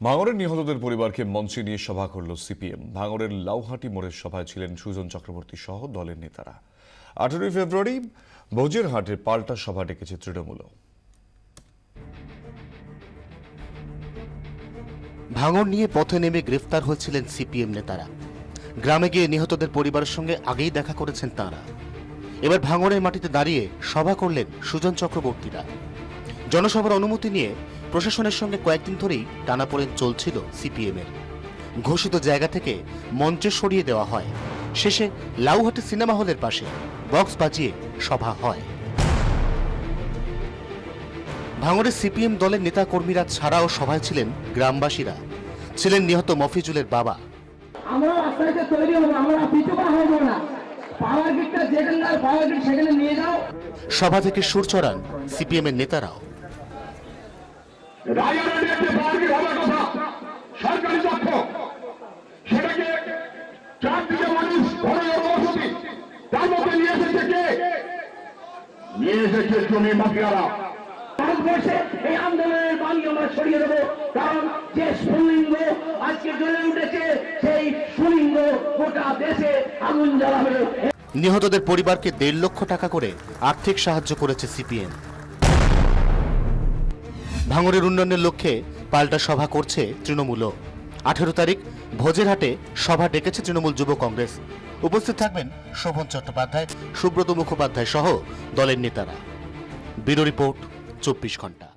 ভাঙড়ের নিহতদের পরিবারকে মঞ্চে নিয়ে সভা করল সিপিএম। ভাঙড়ের লাউহাটি মোড়ের সভায় ছিলেন সুজন চক্রবর্তী সহ দলের নেতারা। 18 ফেব্রুয়ারি বৌজিরহাটের পাল্টা সভা ডেকেছে তৃণমূল। ভাঙড় নিয়ে পথে নেমে গ্রেফতার হয়েছিলেন সিপিএম নেতারা। গ্রামে গিয়ে নিহতদের পরিবারের সঙ্গে আগেই দেখা করেছেন তাঁরা। এবার ভাঙড়ের মাটিতে দাঁড়িয়ে সভা করলেন সুজন চক্রবর্তীরা। জনসভার অনুমতি নিয়ে প্রশাসনের সঙ্গে কয়েকদিন ধরেই টানাপোড়েন চলছিল সিপিএমের। ঘোষিত জায়গা থেকে মঞ্চে সরিয়ে দেওয়া হয়। শেষে লাউহাটি সিনেমা হলের পাশে বক্স বাজিয়ে সভা হয়। ভাঙড়ের সিপিএম দলের নেতা কর্মীরা ছাড়াও সভায় ছিলেন গ্রামবাসীরা, ছিলেন নিহত মফিজুলের বাবা। আমরা রাস্তায় তৈরি হবো, আমরা পিছু পা হবো না। পাওয়ার গিটটা যেখানকার পাওয়ার গিট সেখানে নিয়ে যাও। সভা থেকে সুর চড়ান সিপিএম এর নেতারাও। সরকারি তথ্য সেটাকে চারদিকে মানুষ বসতি, তার মধ্যে নিয়ে এসেছে কে? নিয়ে এসেছে জমি মাফিয়ারা। ভারতবর্ষে এই আন্দোলনের বাণী আমরা সরিয়ে দেবো, কারণ যে সুলিঙ্গ আজকে জ্বলে উঠেছে, সেই সুলিঙ্গ গোটা দেশে আগুন জ্বালাবে। নিহতদের পরিবারকে 1.5 লক্ষ টাকা করে আর্থিক সাহায্য করেছে সিপিএম। ভাঙড়ের উন্নয়নের লক্ষ্যে পাল্টা সভা করছে তৃণমূলও। 18 তারিখ ভোজেরহাটে সভা ডেকেছে তৃণমূল যুব কংগ্রেস। উপস্থিত থাকবেন শোভন চট্টোপাধ্যায়, সুব্রত মুখোপাধ্যায় সহ দলের নেতারা। ব্যুরো রিপোর্ট, 24 ঘন্টা।